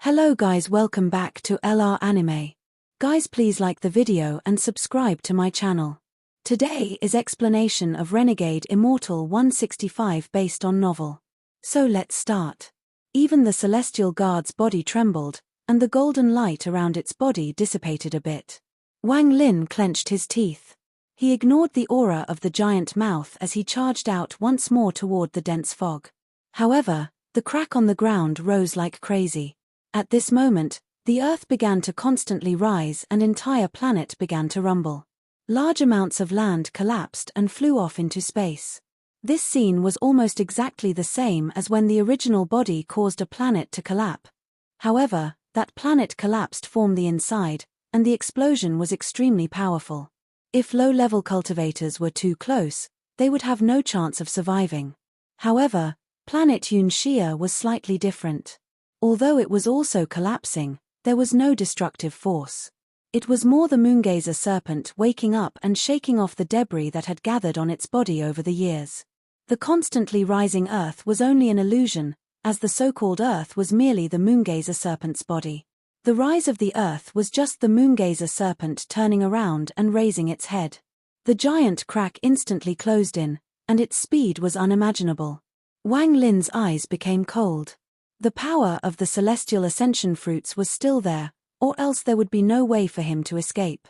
Hello guys, welcome back to LR Anime. Guys, please like the video and subscribe to my channel. Today is explanation of Renegade Immortal 165 based on novel. So let's start. Even the celestial guard's body trembled, and the golden light around its body dissipated a bit. Wang Lin clenched his teeth. He ignored the aura of the giant mouth as he charged out once more toward the dense fog. However, the crack on the ground rose like crazy. At this moment, the Earth began to constantly rise and entire planet began to rumble. Large amounts of land collapsed and flew off into space. This scene was almost exactly the same as when the original body caused a planet to collapse. However, that planet collapsed from the inside, and the explosion was extremely powerful. If low-level cultivators were too close, they would have no chance of surviving. However, planet Yunxia was slightly different. Although it was also collapsing, there was no destructive force. It was more the moongazer serpent waking up and shaking off the debris that had gathered on its body over the years. The constantly rising Earth was only an illusion, as the so-called Earth was merely the moongazer serpent's body. The rise of the Earth was just the moongazer serpent turning around and raising its head. The giant crack instantly closed in, and its speed was unimaginable. Wang Lin's eyes became cold. The power of the celestial ascension fruits was still there, or else there would be no way for him to escape.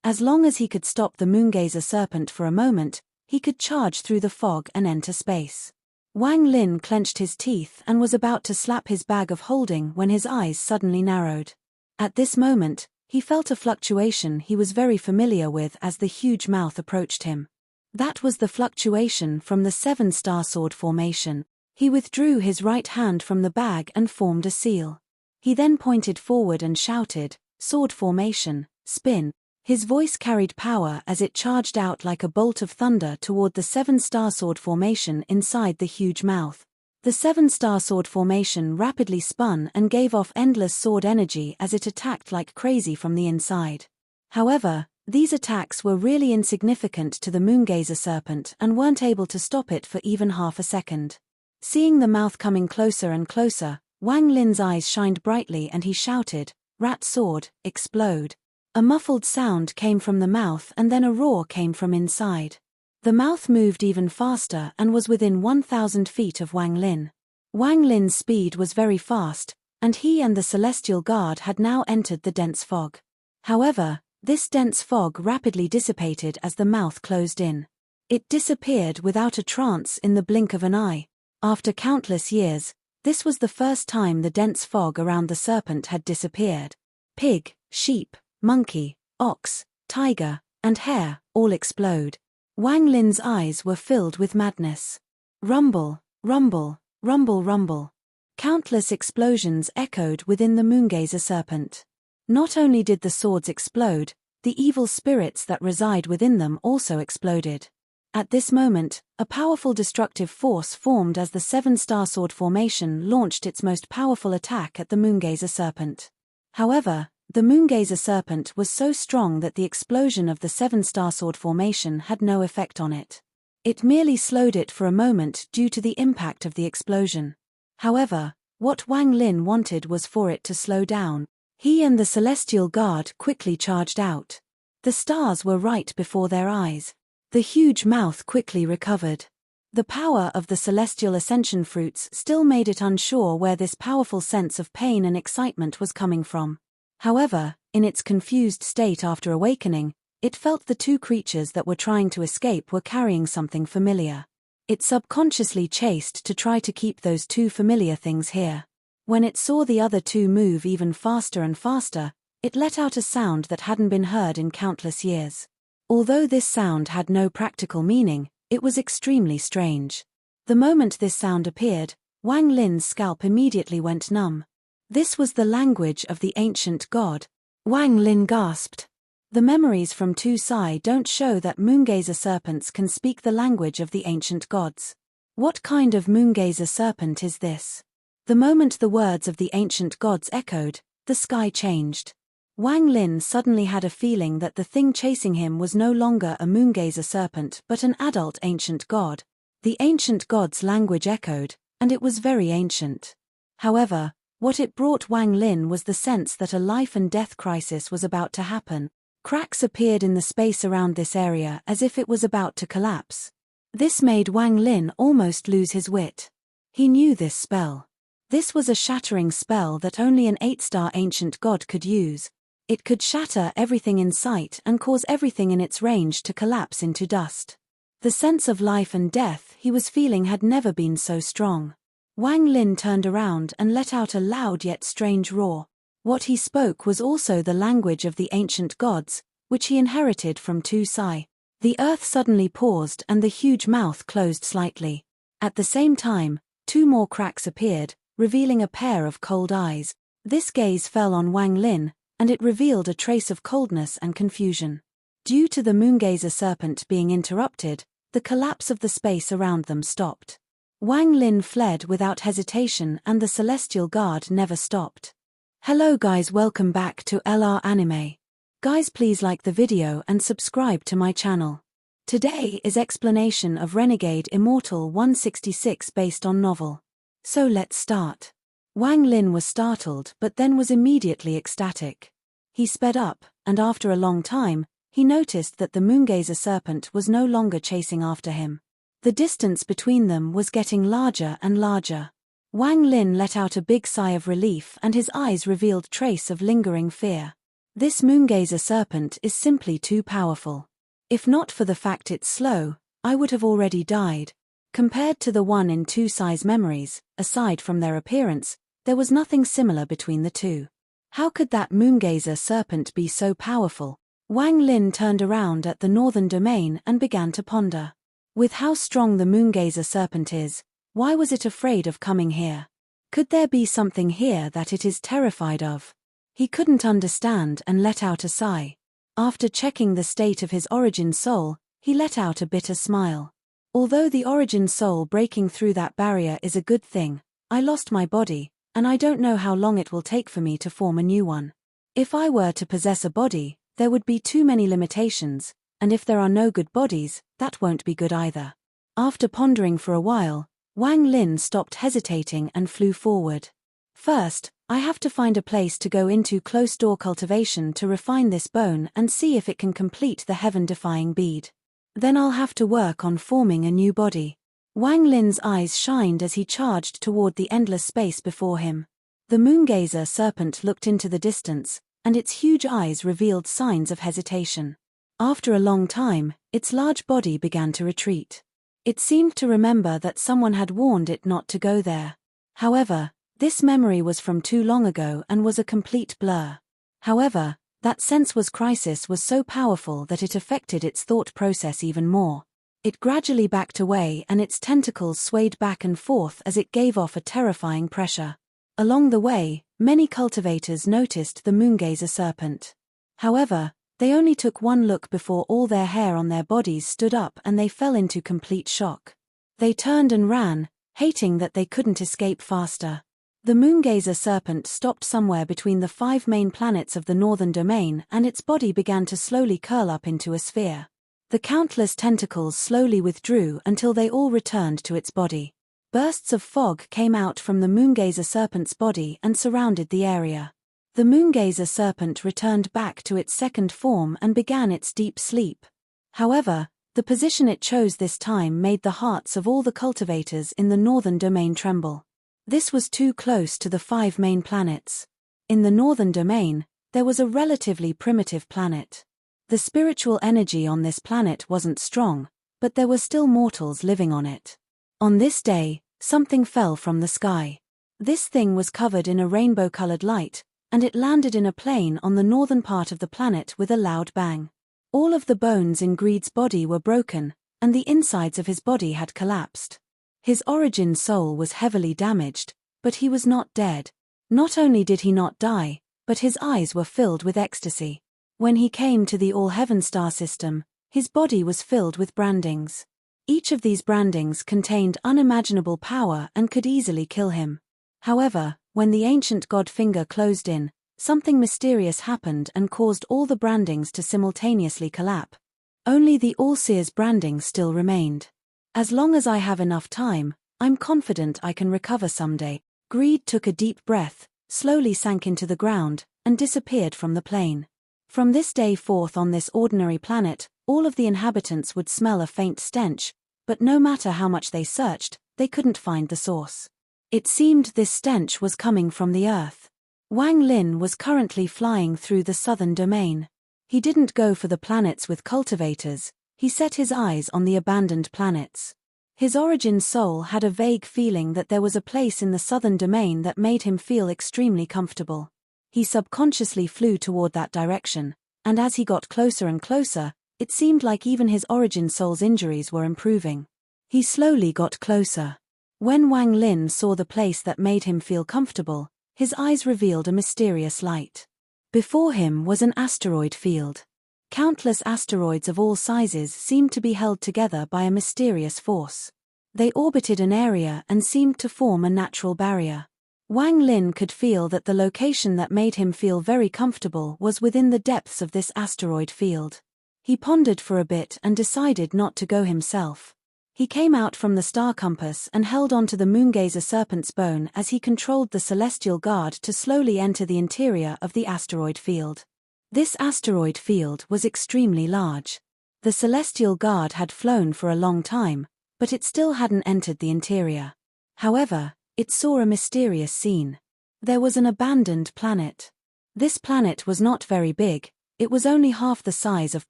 As long as he could stop the moongazer serpent for a moment, he could charge through the fog and enter space. Wang Lin clenched his teeth and was about to slap his bag of holding when his eyes suddenly narrowed. At this moment, he felt a fluctuation he was very familiar with as the huge mouth approached him. That was the fluctuation from the 7-star sword formation. He withdrew his right hand from the bag and formed a seal. He then pointed forward and shouted, "Sword formation, spin." His voice carried power as it charged out like a bolt of thunder toward the 7-star sword formation inside the huge mouth. The 7-star sword formation rapidly spun and gave off endless sword energy as it attacked like crazy from the inside. However, these attacks were really insignificant to the moongazer serpent and weren't able to stop it for even half a second. Seeing the mouth coming closer and closer, Wang Lin's eyes shined brightly and he shouted, "Rat sword, explode." A muffled sound came from the mouth and then a roar came from inside. The mouth moved even faster and was within 1,000 feet of Wang Lin. Wang Lin's speed was very fast, and he and the celestial guard had now entered the dense fog. However, this dense fog rapidly dissipated as the mouth closed in. It disappeared without a trance in the blink of an eye. After countless years, this was the first time the dense fog around the serpent had disappeared. Pig, sheep, monkey, ox, tiger, and hare all explode. Wang Lin's eyes were filled with madness. Rumble, rumble, rumble, rumble. Countless explosions echoed within the moongazer serpent. Not only did the swords explode, the evil spirits that reside within them also exploded. At this moment, a powerful destructive force formed as the 7-star sword formation launched its most powerful attack at the moongazer serpent. However, the moongazer serpent was so strong that the explosion of the 7-star sword formation had no effect on it. It merely slowed it for a moment due to the impact of the explosion. However, what Wang Lin wanted was for it to slow down. He and the celestial guard quickly charged out. The stars were right before their eyes. The huge mouth quickly recovered. The power of the celestial ascension fruits still made it unsure where this powerful sense of pain and excitement was coming from. However, in its confused state after awakening, it felt the two creatures that were trying to escape were carrying something familiar. It subconsciously chased to try to keep those two familiar things here. When it saw the other two move even faster and faster, it let out a sound that hadn't been heard in countless years. Although this sound had no practical meaning, it was extremely strange. The moment this sound appeared, Wang Lin's scalp immediately went numb. This was the language of the ancient god. Wang Lin gasped. The memories from Tu Sai don't show that moongazer serpents can speak the language of the ancient gods. What kind of moongazer serpent is this? The moment the words of the ancient gods echoed, the sky changed. Wang Lin suddenly had a feeling that the thing chasing him was no longer a moongazer serpent but an adult ancient god. The ancient god's language echoed, and it was very ancient. However, What it brought Wang Lin was the sense that a life-and-death crisis was about to happen. Cracks appeared in the space around this area as if it was about to collapse. This made Wang Lin almost lose his wit. He knew this spell. This was a shattering spell that only an 8-star ancient god could use. It could shatter everything in sight and cause everything in its range to collapse into dust. The sense of life and death he was feeling had never been so strong. Wang Lin turned around and let out a loud yet strange roar. What he spoke was also the language of the ancient gods, which he inherited from Tu Sai. The earth suddenly paused and the huge mouth closed slightly. At the same time, 2 more cracks appeared, revealing a pair of cold eyes. This gaze fell on Wang Lin, and it revealed a trace of coldness and confusion. Due to the moongazer serpent being interrupted, the collapse of the space around them stopped. Wang Lin fled without hesitation and the celestial guard never stopped. Hello guys, welcome back to LR Anime. Guys, please like the video and subscribe to my channel. Today is explanation of Renegade Immortal 166 based on novel. So let's start. Wang Lin was startled but then was immediately ecstatic. He sped up, and after a long time, he noticed that the moongazer serpent was no longer chasing after him. The distance between them was getting larger and larger. Wang Lin let out a big sigh of relief and his eyes revealed trace of lingering fear. This moongazer serpent is simply too powerful. If not for the fact it's slow, I would have already died. Compared to the one in Tu Sai's memories, aside from their appearance, there was nothing similar between the two. How could that moongazer serpent be so powerful? Wang Lin turned around at the northern domain and began to ponder. With how strong the moongazer serpent is, why was it afraid of coming here? Could there be something here that it is terrified of? He couldn't understand and let out a sigh. After checking the state of his origin soul, he let out a bitter smile. Although the origin soul breaking through that barrier is a good thing, I lost my body, and I don't know how long it will take for me to form a new one. If I were to possess a body, there would be too many limitations, and if there are no good bodies, that won't be good either. After pondering for a while, Wang Lin stopped hesitating and flew forward. First, I have to find a place to go into close-door cultivation to refine this bone and see if it can complete the heaven-defying bead. Then I'll have to work on forming a new body. Wang Lin's eyes shined as he charged toward the endless space before him. The moongazer serpent looked into the distance, and its huge eyes revealed signs of hesitation. After a long time, its large body began to retreat. It seemed to remember that someone had warned it not to go there. However, this memory was from too long ago and was a complete blur. However, that sense was crisis was so powerful that it affected its thought process even more. It gradually backed away and its tentacles swayed back and forth as it gave off a terrifying pressure. Along the way, many cultivators noticed the moongazer serpent. However, they only took one look before all their hair on their bodies stood up and they fell into complete shock. They turned and ran, hating that they couldn't escape faster. The moongazer serpent stopped somewhere between the 5 main planets of the northern domain and its body began to slowly curl up into a sphere. The countless tentacles slowly withdrew until they all returned to its body. Bursts of fog came out from the moongazer serpent's body and surrounded the area. The moongazer serpent returned back to its second form and began its deep sleep. However, the position it chose this time made the hearts of all the cultivators in the northern domain tremble. This was too close to the 5 main planets. In the northern domain, there was a relatively primitive planet. The spiritual energy on this planet wasn't strong, but there were still mortals living on it. On this day, something fell from the sky. This thing was covered in a rainbow-colored light, and it landed in a plain on the northern part of the planet with a loud bang. All of the bones in Greed's body were broken, and the insides of his body had collapsed. His origin soul was heavily damaged, but he was not dead. Not only did he not die, but his eyes were filled with ecstasy. When he came to the All-Heaven star system, his body was filled with brandings. Each of these brandings contained unimaginable power and could easily kill him. However, when the ancient god finger closed in, something mysterious happened and caused all the brandings to simultaneously collapse. Only the All-Seer's branding still remained. As long as I have enough time, I'm confident I can recover someday. Greed took a deep breath, slowly sank into the ground, and disappeared from the plane. From this day forth on this ordinary planet, all of the inhabitants would smell a faint stench, but no matter how much they searched, they couldn't find the source. It seemed this stench was coming from the Earth. Wang Lin was currently flying through the southern domain. He didn't go for the planets with cultivators, he set his eyes on the abandoned planets. His origin soul had a vague feeling that there was a place in the southern domain that made him feel extremely comfortable. He subconsciously flew toward that direction, and as he got closer and closer, it seemed like even his origin soul's injuries were improving. He slowly got closer. When Wang Lin saw the place that made him feel comfortable, his eyes revealed a mysterious light. Before him was an asteroid field. Countless asteroids of all sizes seemed to be held together by a mysterious force. They orbited an area and seemed to form a natural barrier. Wang Lin could feel that the location that made him feel very comfortable was within the depths of this asteroid field. He pondered for a bit and decided not to go himself. He came out from the star compass and held onto the moongazer serpent's bone as he controlled the celestial guard to slowly enter the interior of the asteroid field. This asteroid field was extremely large. The celestial guard had flown for a long time, but it still hadn't entered the interior. However, it saw a mysterious scene. There was an abandoned planet. This planet was not very big, it was only half the size of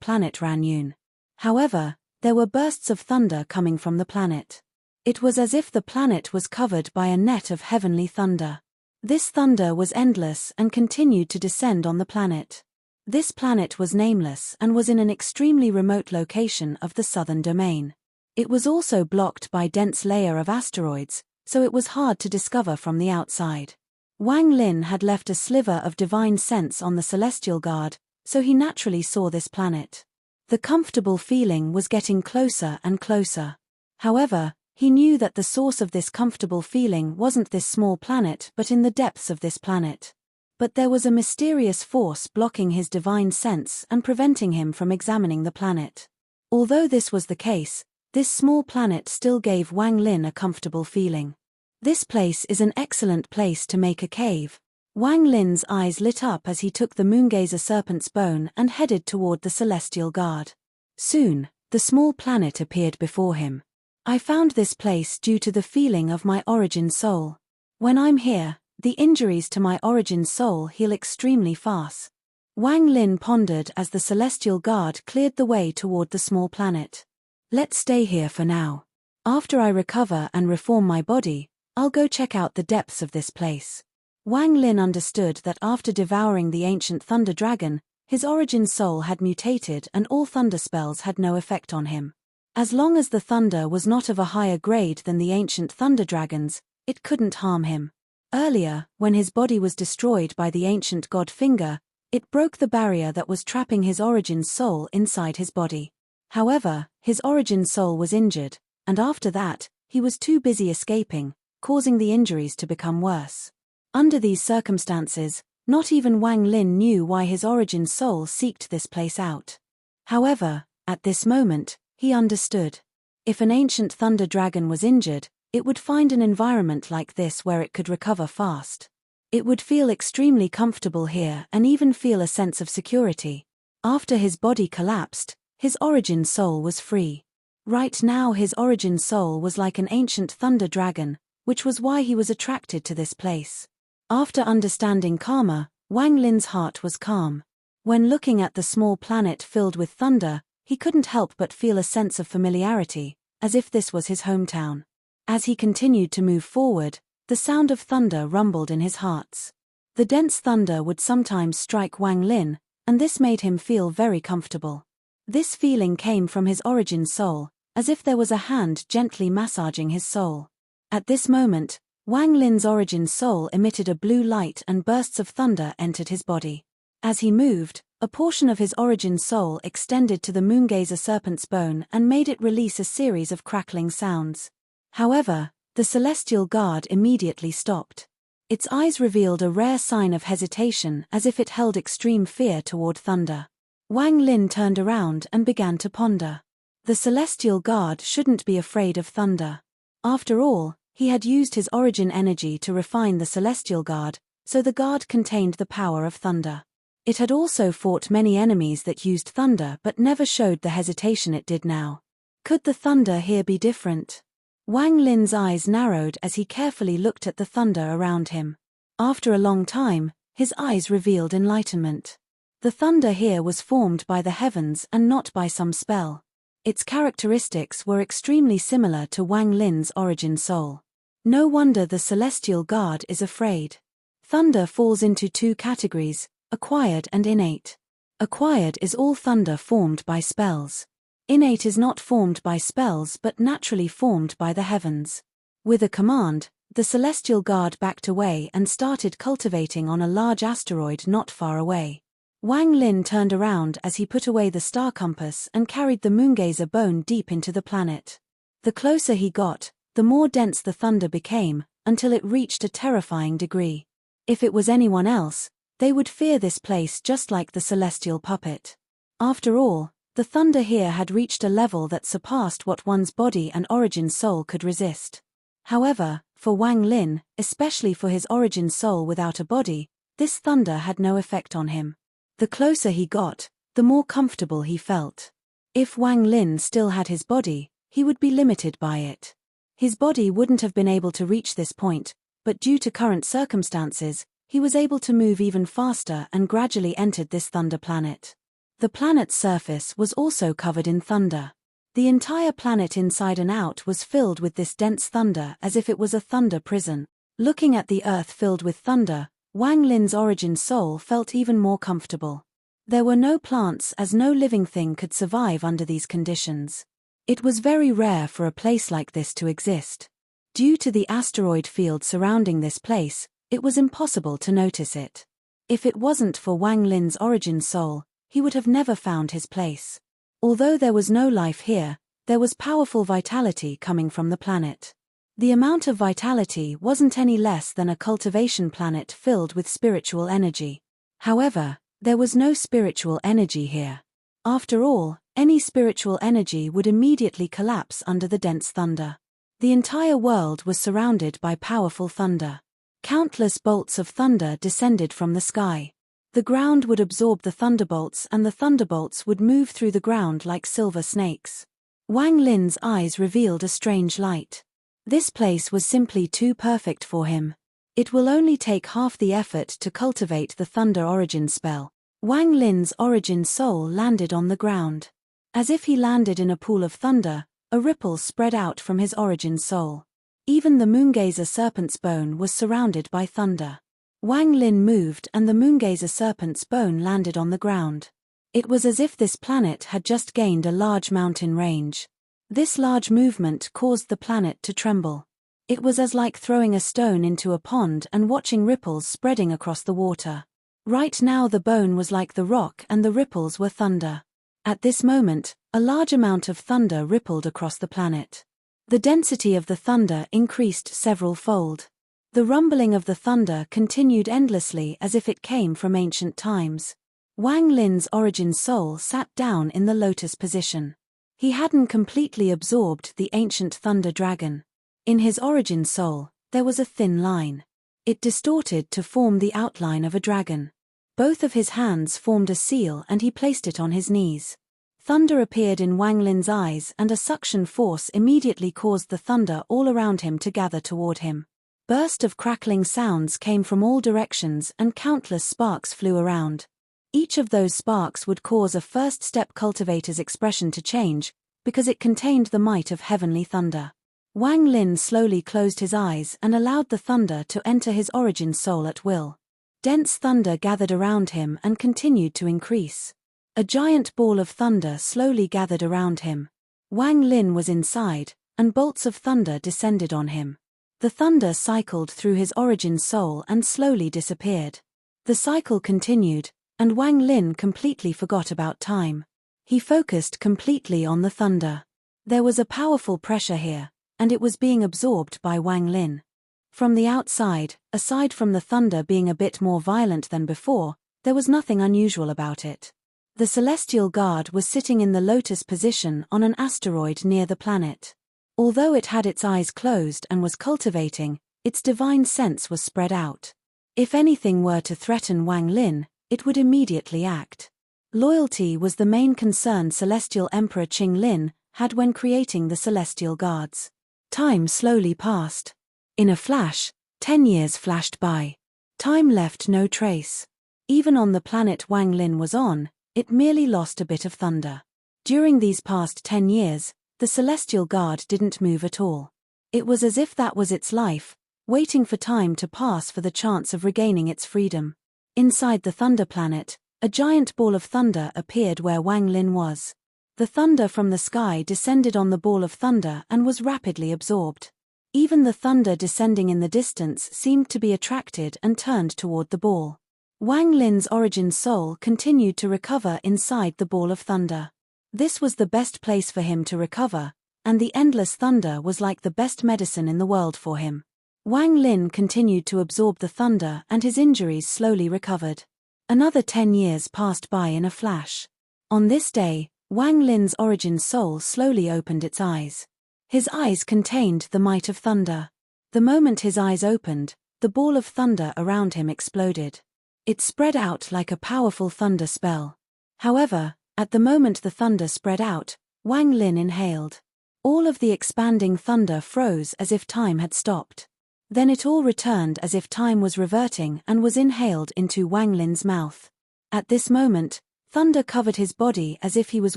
planet Ranyun. However, there were bursts of thunder coming from the planet. It was as if the planet was covered by a net of heavenly thunder. This thunder was endless and continued to descend on the planet. This planet was nameless and was in an extremely remote location of the southern domain. It was also blocked by a dense layer of asteroids, so it was hard to discover from the outside. Wang Lin had left a sliver of divine sense on the celestial guard, so he naturally saw this planet. The comfortable feeling was getting closer and closer. However, he knew that the source of this comfortable feeling wasn't this small planet but in the depths of this planet. But there was a mysterious force blocking his divine sense and preventing him from examining the planet. Although this was the case, this small planet still gave Wang Lin a comfortable feeling. This place is an excellent place to make a cave. Wang Lin's eyes lit up as he took the moongazer serpent's bone and headed toward the celestial guard. Soon, the small planet appeared before him. I found this place due to the feeling of my origin soul. When I'm here, the injuries to my origin soul heal extremely fast. Wang Lin pondered as the celestial guard cleared the way toward the small planet. Let's stay here for now. After I recover and reform my body, I'll go check out the depths of this place. Wang Lin understood that after devouring the ancient thunder dragon, his origin soul had mutated and all thunder spells had no effect on him. As long as the thunder was not of a higher grade than the ancient thunder dragons, it couldn't harm him. Earlier, when his body was destroyed by the ancient god Finger, it broke the barrier that was trapping his origin soul inside his body. However, his origin soul was injured, and after that, he was too busy escaping, causing the injuries to become worse. Under these circumstances, not even Wang Lin knew why his origin soul seeked this place out. However, at this moment, he understood. If an ancient thunder dragon was injured, it would find an environment like this where it could recover fast. It would feel extremely comfortable here and even feel a sense of security. After his body collapsed, his origin soul was free. Right now his origin soul was like an ancient thunder dragon, which was why he was attracted to this place. After understanding karma, Wang Lin's heart was calm. When looking at the small planet filled with thunder, he couldn't help but feel a sense of familiarity, as if this was his hometown. As he continued to move forward, the sound of thunder rumbled in his heart. The dense thunder would sometimes strike Wang Lin, and this made him feel very comfortable. This feeling came from his origin soul, as if there was a hand gently massaging his soul. At this moment, Wang Lin's origin soul emitted a blue light and bursts of thunder entered his body. As he moved, a portion of his origin soul extended to the moongazer serpent's bone and made it release a series of crackling sounds. However, the celestial guard immediately stopped. Its eyes revealed a rare sign of hesitation as if it held extreme fear toward thunder. Wang Lin turned around and began to ponder. The celestial guard shouldn't be afraid of thunder. After all, he had used his origin energy to refine the celestial guard, so the guard contained the power of thunder. It had also fought many enemies that used thunder but never showed the hesitation it did now. Could the thunder here be different? Wang Lin's eyes narrowed as he carefully looked at the thunder around him. After a long time, his eyes revealed enlightenment. The thunder here was formed by the heavens and not by some spell. Its characteristics were extremely similar to Wang Lin's origin soul. No wonder the celestial guard is afraid. Thunder falls into two categories, acquired and innate. Acquired is all thunder formed by spells. Innate is not formed by spells but naturally formed by the heavens. With a command, the celestial guard backed away and started cultivating on a large asteroid not far away. Wang Lin turned around as he put away the star compass and carried the moongazer bone deep into the planet. The closer he got, the more dense the thunder became, until it reached a terrifying degree. If it was anyone else, they would fear this place just like the celestial puppet. After all, the thunder here had reached a level that surpassed what one's body and origin soul could resist. However, for Wang Lin, especially for his origin soul without a body, this thunder had no effect on him. The closer he got, the more comfortable he felt. If Wang Lin still had his body, he would be limited by it. His body wouldn't have been able to reach this point, but due to current circumstances, he was able to move even faster and gradually entered this thunder planet. The planet's surface was also covered in thunder. The entire planet inside and out was filled with this dense thunder as if it was a thunder prison. Looking at the earth filled with thunder, Wang Lin's origin soul felt even more comfortable. There were no plants as no living thing could survive under these conditions. It was very rare for a place like this to exist. Due to the asteroid field surrounding this place, it was impossible to notice it. If it wasn't for Wang Lin's origin soul, he would have never found his place. Although there was no life here, there was powerful vitality coming from the planet. The amount of vitality wasn't any less than a cultivation planet filled with spiritual energy. However, there was no spiritual energy here. After all, any spiritual energy would immediately collapse under the dense thunder. The entire world was surrounded by powerful thunder. Countless bolts of thunder descended from the sky. The ground would absorb the thunderbolts and the thunderbolts would move through the ground like silver snakes. Wang Lin's eyes revealed a strange light. This place was simply too perfect for him. It will only take half the effort to cultivate the thunder origin spell. Wang Lin's origin soul landed on the ground. As if he landed in a pool of thunder, a ripple spread out from his origin soul. Even the moongazer serpent's bone was surrounded by thunder. Wang Lin moved and the moongazer serpent's bone landed on the ground. It was as if this planet had just gained a large mountain range. This large movement caused the planet to tremble. It was as like throwing a stone into a pond and watching ripples spreading across the water. Right now the bone was like the rock and the ripples were thunder. At this moment, a large amount of thunder rippled across the planet. The density of the thunder increased several-fold. The rumbling of the thunder continued endlessly as if it came from ancient times. Wang Lin's origin soul sat down in the lotus position. He hadn't completely absorbed the ancient thunder dragon. In his origin soul, there was a thin line. It distorted to form the outline of a dragon. Both of his hands formed a seal and he placed it on his knees. Thunder appeared in Wang Lin's eyes and a suction force immediately caused the thunder all around him to gather toward him. Burst of crackling sounds came from all directions and countless sparks flew around. Each of those sparks would cause a first-step cultivator's expression to change, because it contained the might of heavenly thunder. Wang Lin slowly closed his eyes and allowed the thunder to enter his origin soul at will. Dense thunder gathered around him and continued to increase. A giant ball of thunder slowly gathered around him. Wang Lin was inside, and bolts of thunder descended on him. The thunder cycled through his origin soul and slowly disappeared. The cycle continued, and Wang Lin completely forgot about time. He focused completely on the thunder. There was a powerful pressure here, and it was being absorbed by Wang Lin. From the outside, aside from the thunder being a bit more violent than before, there was nothing unusual about it. The celestial guard was sitting in the lotus position on an asteroid near the planet. Although it had its eyes closed and was cultivating, its divine sense was spread out. If anything were to threaten Wang Lin, it would immediately act. Loyalty was the main concern Celestial Emperor Qing Lin had when creating the Celestial Guards. Time slowly passed. In a flash, 10 years flashed by. Time left no trace. Even on the planet Wang Lin was on, it merely lost a bit of thunder. During these past 10 years, the Celestial Guard didn't move at all. It was as if that was its life, waiting for time to pass for the chance of regaining its freedom. Inside the Thunder Planet, a giant ball of thunder appeared where Wang Lin was. The thunder from the sky descended on the ball of thunder and was rapidly absorbed. Even the thunder descending in the distance seemed to be attracted and turned toward the ball. Wang Lin's origin soul continued to recover inside the ball of thunder. This was the best place for him to recover, and the endless thunder was like the best medicine in the world for him. Wang Lin continued to absorb the thunder and his injuries slowly recovered. Another 10 years passed by in a flash. On this day, Wang Lin's origin soul slowly opened its eyes. His eyes contained the might of thunder. The moment his eyes opened, the ball of thunder around him exploded. It spread out like a powerful thunder spell. However, at the moment the thunder spread out, Wang Lin inhaled. All of the expanding thunder froze as if time had stopped. Then it all returned as if time was reverting and was inhaled into Wang Lin's mouth. At this moment, thunder covered his body as if he was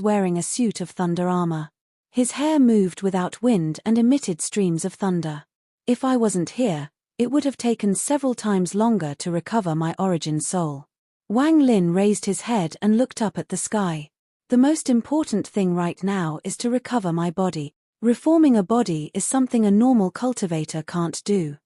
wearing a suit of thunder armor. His hair moved without wind and emitted streams of thunder. If I wasn't here, it would have taken several times longer to recover my origin soul. Wang Lin raised his head and looked up at the sky. The most important thing right now is to recover my body. Reforming a body is something a normal cultivator can't do.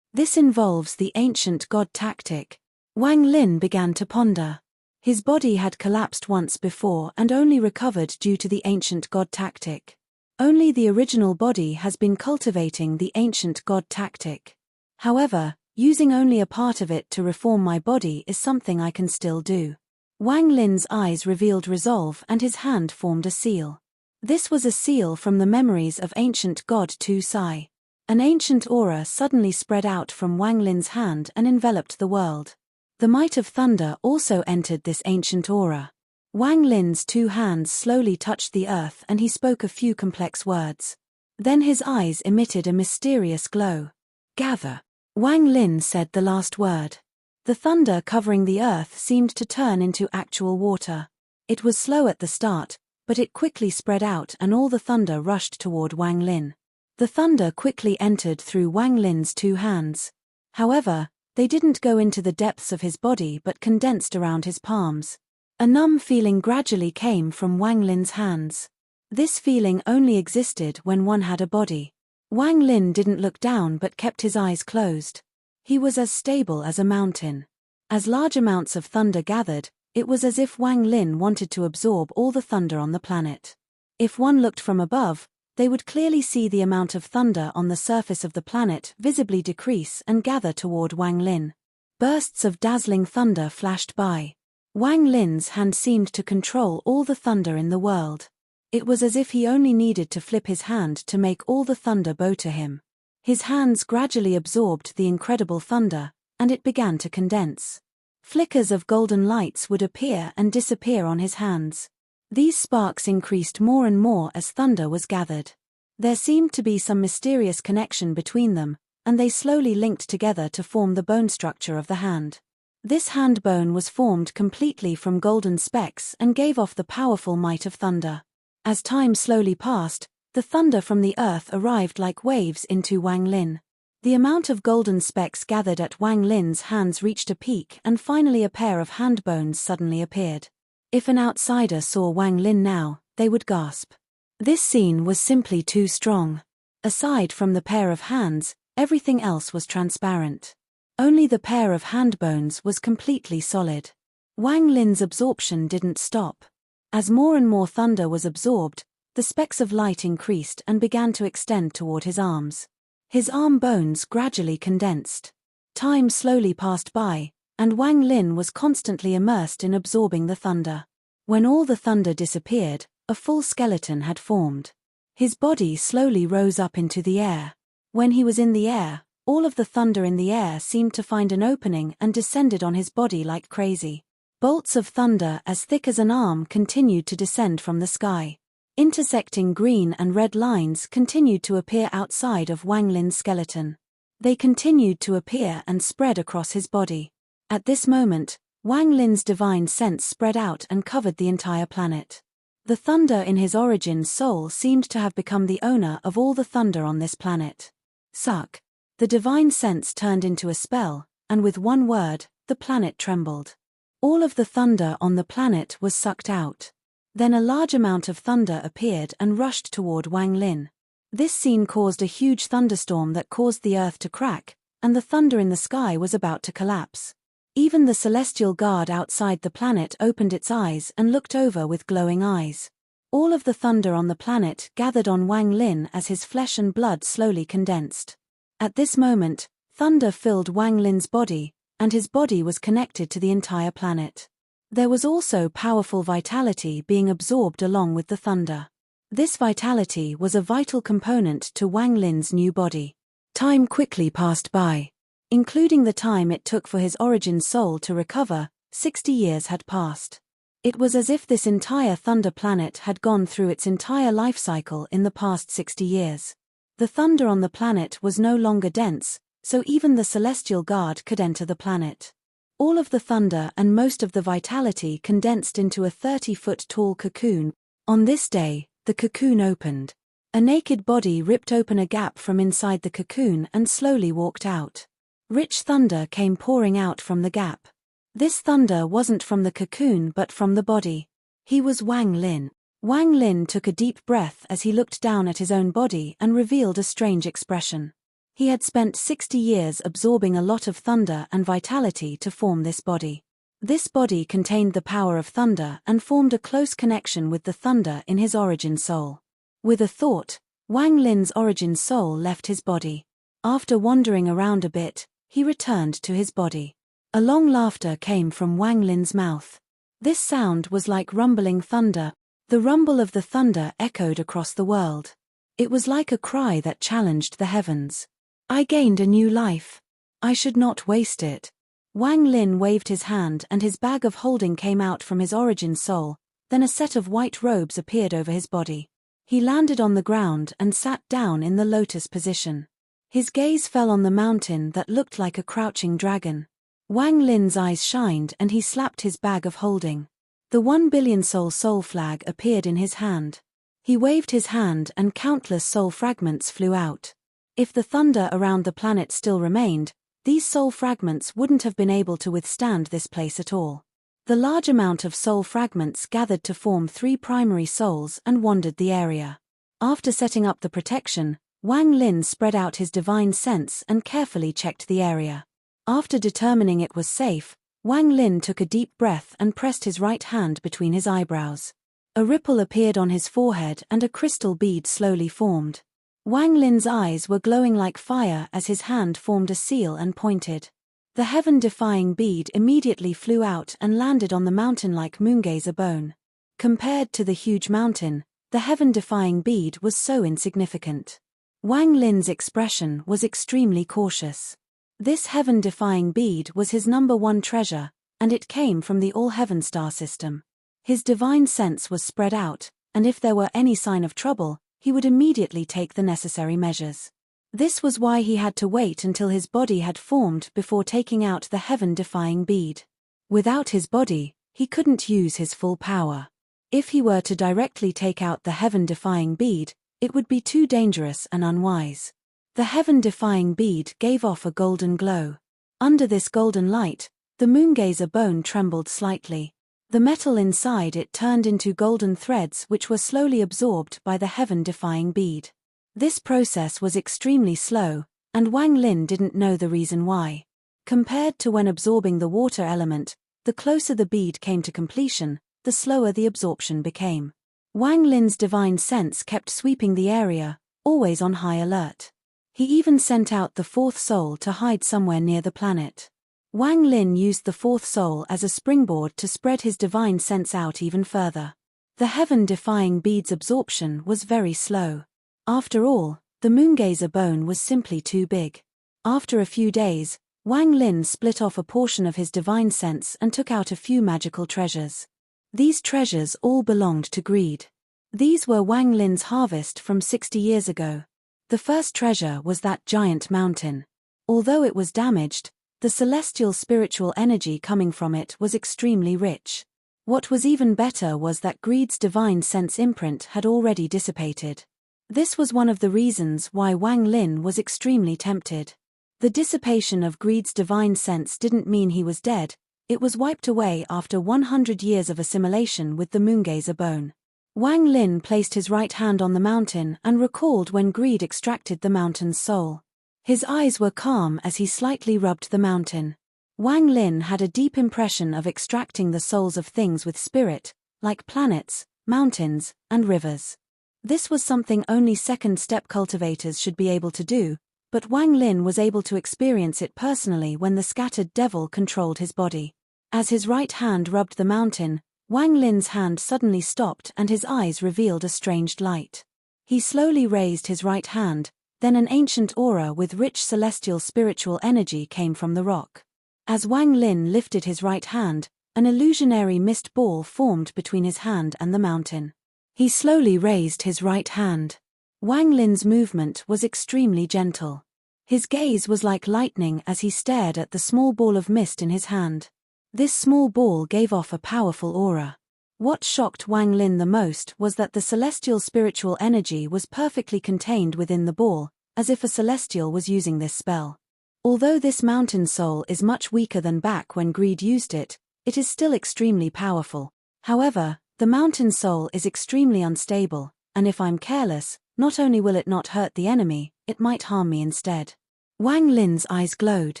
This involves the ancient god tactic. Wang Lin began to ponder. His body had collapsed once before and only recovered due to the ancient god tactic. Only the original body has been cultivating the ancient god tactic. However, using only a part of it to reform my body is something I can still do. Wang Lin's eyes revealed resolve and his hand formed a seal. This was a seal from the memories of ancient god Tu Sai. An ancient aura suddenly spread out from Wang Lin's hand and enveloped the world. The might of thunder also entered this ancient aura. Wang Lin's two hands slowly touched the earth and he spoke a few complex words. Then his eyes emitted a mysterious glow. Gather. Wang Lin said the last word. The thunder covering the earth seemed to turn into actual water. It was slow at the start, but it quickly spread out and all the thunder rushed toward Wang Lin. The thunder quickly entered through Wang Lin's two hands. However, they didn't go into the depths of his body but condensed around his palms. A numb feeling gradually came from Wang Lin's hands. This feeling only existed when one had a body. Wang Lin didn't look down but kept his eyes closed. He was as stable as a mountain. As large amounts of thunder gathered, it was as if Wang Lin wanted to absorb all the thunder on the planet. If one looked from above, they would clearly see the amount of thunder on the surface of the planet visibly decrease and gather toward Wang Lin. Bursts of dazzling thunder flashed by. Wang Lin's hand seemed to control all the thunder in the world. It was as if he only needed to flip his hand to make all the thunder bow to him. His hands gradually absorbed the incredible thunder, and it began to condense. Flickers of golden lights would appear and disappear on his hands. These sparks increased more and more as thunder was gathered. There seemed to be some mysterious connection between them, and they slowly linked together to form the bone structure of the hand. This hand bone was formed completely from golden specks and gave off the powerful might of thunder. As time slowly passed, the thunder from the earth arrived like waves into Wang Lin. The amount of golden specks gathered at Wang Lin's hands reached a peak and finally a pair of hand bones suddenly appeared. If an outsider saw Wang Lin now, they would gasp. This scene was simply too strong. Aside from the pair of hands, everything else was transparent. Only the pair of hand bones was completely solid. Wang Lin's absorption didn't stop. As more and more thunder was absorbed, the specks of light increased and began to extend toward his arms. His arm bones gradually condensed. Time slowly passed by, and Wang Lin was constantly immersed in absorbing the thunder. When all the thunder disappeared, a full skeleton had formed. His body slowly rose up into the air. When he was in the air, All of the thunder in the air seemed to find an opening and descended on his body like crazy. Bolts of thunder as thick as an arm continued to descend from the sky. Intersecting green and red lines continued to appear outside of Wang Lin's skeleton. They continued to appear and spread across his body. At this moment, Wang Lin's divine sense spread out and covered the entire planet. The thunder in his origin soul seemed to have become the owner of all the thunder on this planet. Suck. The divine sense turned into a spell, and with one word, the planet trembled. All of the thunder on the planet was sucked out. Then a large amount of thunder appeared and rushed toward Wang Lin. This scene caused a huge thunderstorm that caused the earth to crack, and the thunder in the sky was about to collapse. Even the celestial guard outside the planet opened its eyes and looked over with glowing eyes. All of the thunder on the planet gathered on Wang Lin as his flesh and blood slowly condensed. At this moment, thunder filled Wang Lin's body, and his body was connected to the entire planet. There was also powerful vitality being absorbed along with the thunder. This vitality was a vital component to Wang Lin's new body. Time quickly passed by. Including the time it took for his origin soul to recover, 60 years had passed. It was as if this entire thunder planet had gone through its entire life cycle in the past 60 years. The thunder on the planet was no longer dense, so even the celestial guard could enter the planet. All of the thunder and most of the vitality condensed into a 30-foot-tall cocoon. On this day, the cocoon opened. A naked body ripped open a gap from inside the cocoon and slowly walked out. Rich thunder came pouring out from the gap. This thunder wasn't from the cocoon but from the body. He was Wang Lin. Wang Lin took a deep breath as he looked down at his own body and revealed a strange expression. He had spent 60 years absorbing a lot of thunder and vitality to form this body. This body contained the power of thunder and formed a close connection with the thunder in his origin soul. With a thought, Wang Lin's origin soul left his body. After wandering around a bit, he returned to his body. A long laughter came from Wang Lin's mouth. This sound was like rumbling thunder. The rumble of the thunder echoed across the world. It was like a cry that challenged the heavens. I gained a new life. I should not waste it. Wang Lin waved his hand and his bag of holding came out from his origin soul, then a set of white robes appeared over his body. He landed on the ground and sat down in the lotus position. His gaze fell on the mountain that looked like a crouching dragon. Wang Lin's eyes shined and he slapped his bag of holding. The 1 billion soul flag appeared in his hand. He waved his hand and countless soul fragments flew out. If the thunder around the planet still remained, these soul fragments wouldn't have been able to withstand this place at all. The large amount of soul fragments gathered to form 3 primary souls and wandered the area. After setting up the protection, Wang Lin spread out his divine sense and carefully checked the area. After determining it was safe, Wang Lin took a deep breath and pressed his right hand between his eyebrows. A ripple appeared on his forehead and a crystal bead slowly formed. Wang Lin's eyes were glowing like fire as his hand formed a seal and pointed. The heaven-defying bead immediately flew out and landed on the mountain like moongazer bone. Compared to the huge mountain, the heaven-defying bead was so insignificant. Wang Lin's expression was extremely cautious. This heaven-defying bead was his #1 treasure, and it came from the all-heaven star system. His divine sense was spread out, and if there were any sign of trouble, he would immediately take the necessary measures. This was why he had to wait until his body had formed before taking out the heaven-defying bead. Without his body, he couldn't use his full power. If he were to directly take out the heaven-defying bead, it would be too dangerous and unwise. The heaven-defying bead gave off a golden glow. Under this golden light, the moongazer bone trembled slightly. The metal inside it turned into golden threads which were slowly absorbed by the heaven-defying bead. This process was extremely slow, and Wang Lin didn't know the reason why. Compared to when absorbing the water element, the closer the bead came to completion, the slower the absorption became. Wang Lin's divine sense kept sweeping the area, always on high alert. He even sent out the 4th soul to hide somewhere near the planet. Wang Lin used the 4th soul as a springboard to spread his divine sense out even further. The heaven-defying bead's absorption was very slow. After all, the moongazer bone was simply too big. After a few days, Wang Lin split off a portion of his divine sense and took out a few magical treasures. These treasures all belonged to greed. These were Wang Lin's harvest from 60 years ago. The first treasure was that giant mountain. Although it was damaged, the celestial spiritual energy coming from it was extremely rich. What was even better was that greed's divine sense imprint had already dissipated. This was one of the reasons why Wang Lin was extremely tempted. The dissipation of greed's divine sense didn't mean he was dead, it was wiped away after 100 years of assimilation with the moongazer bone. Wang Lin placed his right hand on the mountain and recalled when greed extracted the mountain's soul. His eyes were calm as he slightly rubbed the mountain. Wang Lin had a deep impression of extracting the souls of things with spirit, like planets, mountains, and rivers. This was something only second-step cultivators should be able to do, but Wang Lin was able to experience it personally when the scattered devil controlled his body. As his right hand rubbed the mountain, Wang Lin's hand suddenly stopped and his eyes revealed a strange light. He slowly raised his right hand, then an ancient aura with rich celestial spiritual energy came from the rock. As Wang Lin lifted his right hand, an illusionary mist ball formed between his hand and the mountain. He slowly raised his right hand. Wang Lin's movement was extremely gentle. His gaze was like lightning as he stared at the small ball of mist in his hand. This small ball gave off a powerful aura. What shocked Wang Lin the most was that the celestial spiritual energy was perfectly contained within the ball, as if a celestial was using this spell. Although this mountain soul is much weaker than back when greed used it, it is still extremely powerful. However, the mountain soul is extremely unstable, and if I'm careless, not only will it not hurt the enemy, it might harm me instead. Wang Lin's eyes glowed.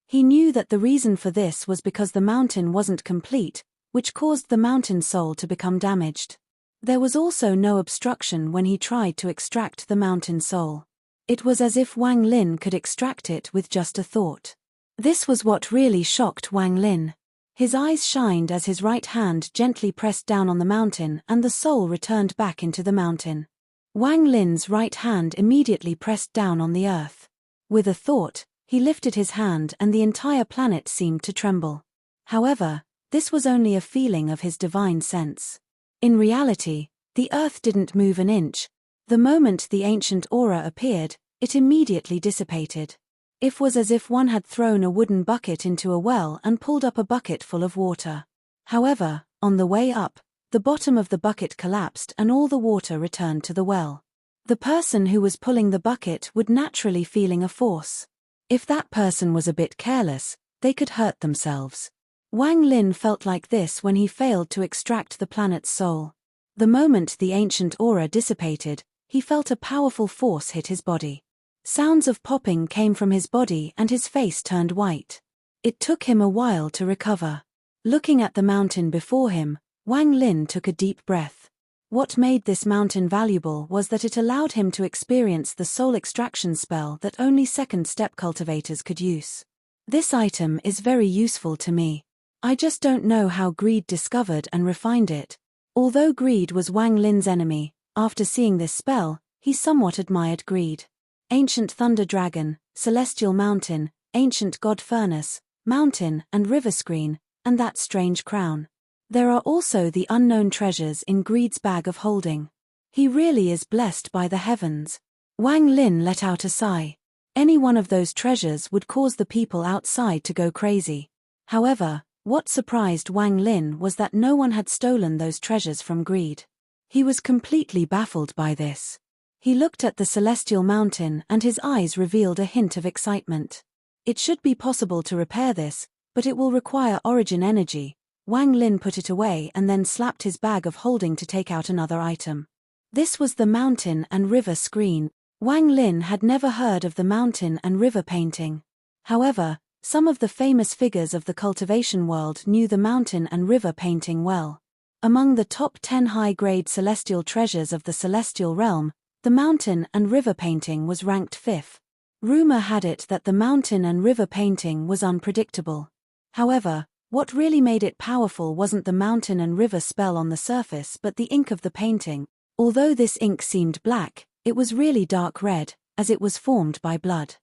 He knew that the reason for this was because the mountain wasn't complete, which caused the mountain soul to become damaged. There was also no obstruction when he tried to extract the mountain soul. It was as if Wang Lin could extract it with just a thought. This was what really shocked Wang Lin. His eyes shined as his right hand gently pressed down on the mountain and the soul returned back into the mountain. Wang Lin's right hand immediately pressed down on the earth. With a thought, he lifted his hand and the entire planet seemed to tremble. However, this was only a feeling of his divine sense. In reality, the earth didn't move an inch. The moment the ancient aura appeared, it immediately dissipated. It was as if one had thrown a wooden bucket into a well and pulled up a bucket full of water. However, on the way up, the bottom of the bucket collapsed and all the water returned to the well. The person who was pulling the bucket would naturally feeling a force. If that person was a bit careless, they could hurt themselves. Wang Lin felt like this when he failed to extract the planet's soul. The moment the ancient aura dissipated, he felt a powerful force hit his body. Sounds of popping came from his body and his face turned white. It took him a while to recover. Looking at the mountain before him, Wang Lin took a deep breath. What made this mountain valuable was that it allowed him to experience the soul extraction spell that only second-step cultivators could use. This item is very useful to me. I just don't know how greed discovered and refined it. Although greed was Wang Lin's enemy, after seeing this spell, he somewhat admired greed. Ancient Thunder Dragon, Celestial Mountain, Ancient God Furnace, Mountain and River Screen, and that strange crown. There are also the unknown treasures in greed's bag of holding. He really is blessed by the heavens. Wang Lin let out a sigh. Any one of those treasures would cause the people outside to go crazy. However, what surprised Wang Lin was that no one had stolen those treasures from greed. He was completely baffled by this. He looked at the celestial mountain and his eyes revealed a hint of excitement. It should be possible to repair this, but it will require origin energy. Wang Lin put it away and then slapped his bag of holding to take out another item. This was the mountain and river screen. Wang Lin had never heard of the mountain and river painting. However, some of the famous figures of the cultivation world knew the mountain and river painting well. Among the top 10 high-grade celestial treasures of the celestial realm, the mountain and river painting was ranked 5th. Rumor had it that the mountain and river painting was unpredictable. However, what really made it powerful wasn't the mountain and river spell on the surface but the ink of the painting. Although this ink seemed black, it was really dark red, as it was formed by blood.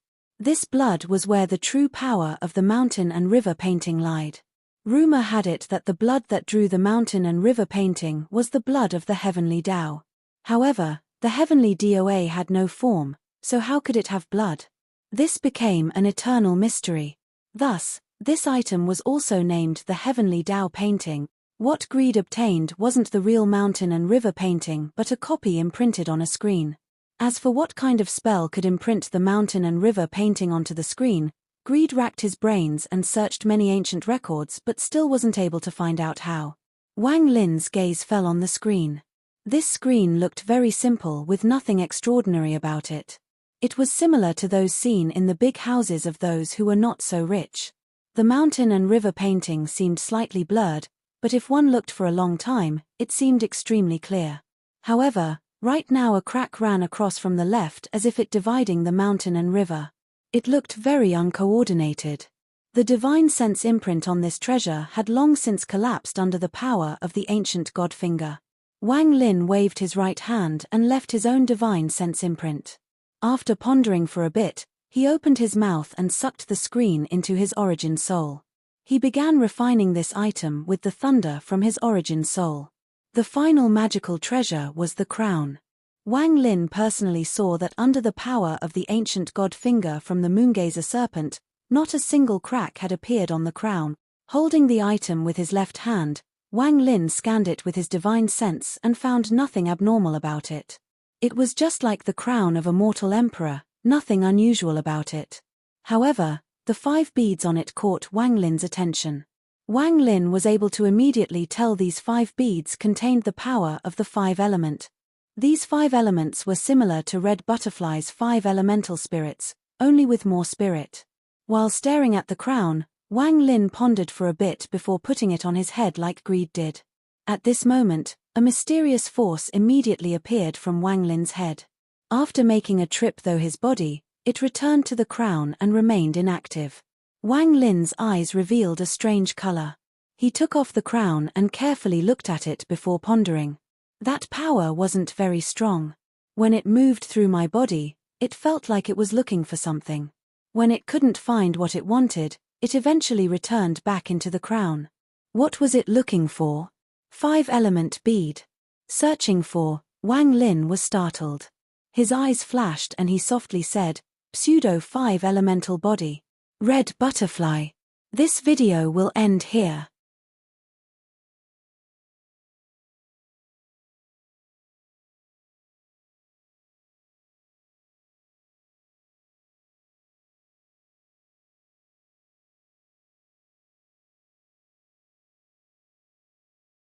This blood was where the true power of the mountain and river painting lied. Rumor had it that the blood that drew the mountain and river painting was the blood of the heavenly Tao. However, the heavenly DOA had no form, so how could it have blood? This became an eternal mystery. Thus, this item was also named the heavenly Tao painting. What Greed obtained wasn't the real mountain and river painting but a copy imprinted on a screen. As for what kind of spell could imprint the mountain and river painting onto the screen, Greed racked his brains and searched many ancient records but still wasn't able to find out how. Wang Lin's gaze fell on the screen. This screen looked very simple with nothing extraordinary about it. It was similar to those seen in the big houses of those who were not so rich. The mountain and river painting seemed slightly blurred, but if one looked for a long time, it seemed extremely clear. However, right now a crack ran across from the left as if it dividing the mountain and river. It looked very uncoordinated. The divine sense imprint on this treasure had long since collapsed under the power of the ancient god finger. Wang Lin waved his right hand and left his own divine sense imprint. After pondering for a bit, he opened his mouth and sucked the screen into his origin soul. He began refining this item with the thunder from his origin soul. The final magical treasure was the crown. Wang Lin personally saw that under the power of the ancient god finger from the moongazer serpent, not a single crack had appeared on the crown. Holding the item with his left hand, Wang Lin scanned it with his divine sense and found nothing abnormal about it. It was just like the crown of a mortal emperor, nothing unusual about it. However, the 5 beads on it caught Wang Lin's attention. Wang Lin was able to immediately tell these 5 beads contained the power of the 5 element. These 5 elements were similar to Red Butterfly's 5 elemental spirits, only with more spirit. While staring at the crown, Wang Lin pondered for a bit before putting it on his head like Greed did. At this moment, a mysterious force immediately appeared from Wang Lin's head. After making a trip through his body, it returned to the crown and remained inactive. Wang Lin's eyes revealed a strange color. He took off the crown and carefully looked at it before pondering. That power wasn't very strong. When it moved through my body, it felt like it was looking for something. When it couldn't find what it wanted, it eventually returned back into the crown. What was it looking for? 5-element bead. Searching for, Wang Lin was startled. His eyes flashed and he softly said, "Pseudo 5 elemental body. Red Butterfly." This video will end here.